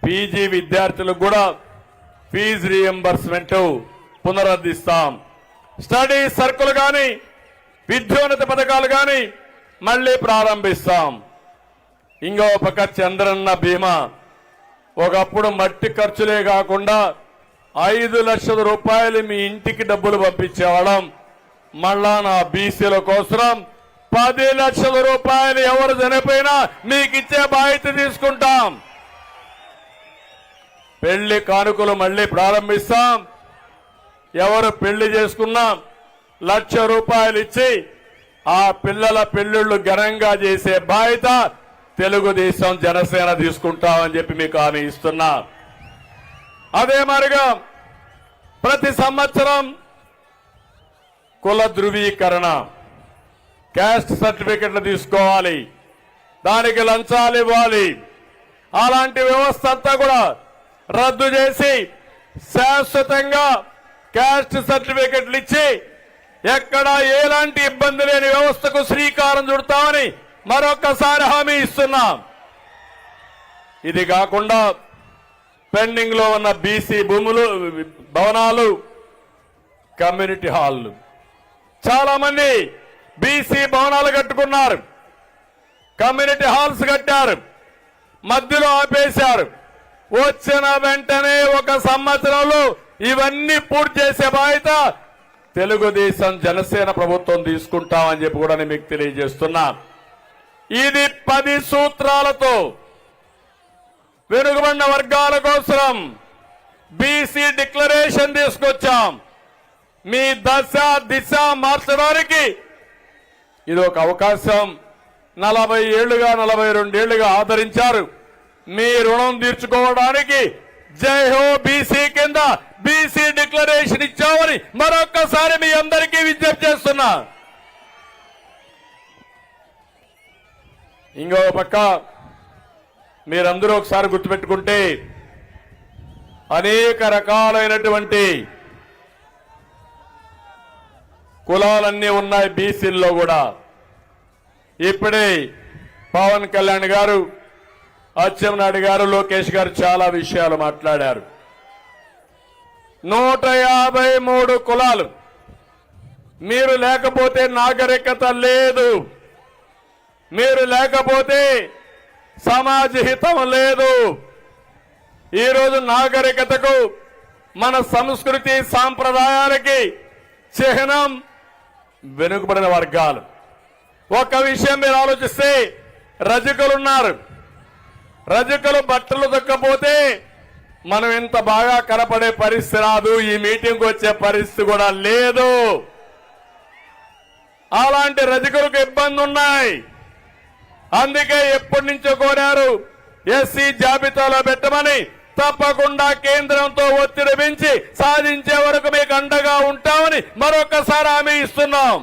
PG విద్యార్థులకు కూడా fee reimbursement పునరుద్ధరిస్తాం. Study circle కానీ విద్యోన్నత పథకాలు కానీ మళ్లీ ప్రారంభిస్తాం. ఇంకో పక్క చంద్రన్న బీమా, ఒకప్పుడు మట్టి ఖర్చులే కాకుండా 5 లక్షల రూపాయలు మీ ఇంటికి డబ్బులు పంపించేవాళ్ళం. మళ్ళా నా బీసీల కోసం 10 లక్షల రూపాయలు ఎవరు చనిపోయినా మీకు ఇచ్చే బాధ్యత తీసుకుంటాం. పెళ్లి కానుకలు మళ్లీ ప్రారంభిస్తాం. ఎవరు పెళ్లి చేసుకున్నా 1 లక్ష రూపాయలు ఇచ్చి ఆ పిల్లల పెళ్లిళ్లు ఘనంగా చేసే బాధ్యత తెలుగుదేశం జనసేన తీసుకుంటామని చెప్పి మీకు హామీ ఇస్తున్నా. అదే మరిగా ప్రతి సంవత్సరం కుల ధృవీకరణ, క్యాస్ట్ సర్టిఫికెట్లు తీసుకోవాలి, దానికి లంచాలు ఇవ్వాలి. అలాంటి వ్యవస్థ అంతా కూడా రద్దు చేసి శాశ్వతంగా క్యాస్ట్ సర్టిఫికెట్లు ఇచ్చి ఎక్కడ ఎలాంటి ఇబ్బంది లేని వ్యవస్థకు శ్రీకారం చుడతామని మరొకసారి హామీ ఇస్తున్నాం. ఇది కాకుండా పెండింగ్ లో ఉన్న బీసీ భూములు, భవనాలు, కమ్యూనిటీ హాళ్లు, చాలా మంది బీసీ భవనాలు కట్టుకున్నారు, కమ్యూనిటీ హాల్స్ కట్టారు, మధ్యలో ఆపేశారు. వచ్చిన వెంటనే 1 సంవత్సరంలో ఇవన్నీ పూర్తి చేసే బాధ్యత తెలుగుదేశం జనసేన ప్రభుత్వం తీసుకుంటామని చెప్పి కూడా నేను మీకు తెలియజేస్తున్నా. ఇది 10 సూత్రాలతో వెనుకబడిన వర్గాల కోసం బీసీ డిక్లరేషన్ తీసుకొచ్చాం. మీ దశ దిశ మార్చడానికి ఇది ఒక అవకాశం. 40 ఏళ్లుగా 42 ఏళ్లుగా ఆదరించారు. మీ రుణం తీర్చుకోవడానికి జై హో బీసీ కింద బీసీ డిక్లరేషన్ ఇచ్చామని మరొక్కసారి మీ అందరికీ విజ్ఞప్తి చేస్తున్నా. ఇంకో పక్క మీరందరూ ఒకసారి గుర్తుపెట్టుకుంటే అనేక రకాలైనటువంటి కులాలన్నీ ఉన్నాయి బీసీల్లో కూడా. ఇప్పుడే పవన్ కళ్యాణ్ గారు, అచ్చెన్నాయుడు గారు, లోకేష్ గారు చాలా విషయాలు మాట్లాడారు. 153 కులాలు. మీరు లేకపోతే నాగరికత లేదు, మీరు లేకపోతే సమాజ హితం లేదు. ఈరోజు నాగరికతకు, మన సంస్కృతి సాంప్రదాయాలకి చిహ్నం వెనుకబడిన వర్గాలు. ఒక విషయం మీరు ఆలోచిస్తే, రజకులున్నారు. రజకులు బట్టలు దొక్కపోతే మనం ఇంత బాగా కనపడే పరిస్థితి రాదు, ఈ మీటింగ్కి వచ్చే పరిస్థితి కూడా లేదు. అలాంటి రజకులకు ఇబ్బంది ఉన్నాయి. అందుకే ఎప్పటి నుంచో కోరారు ఎస్సీ జాబితాలో పెట్టమని. తప్పకుండా కేంద్రంతో ఒత్తిడి పెంచి సాధించే వరకు మీకు అండగా ఉంటామని మరొకసారి హామీ ఇస్తున్నాం.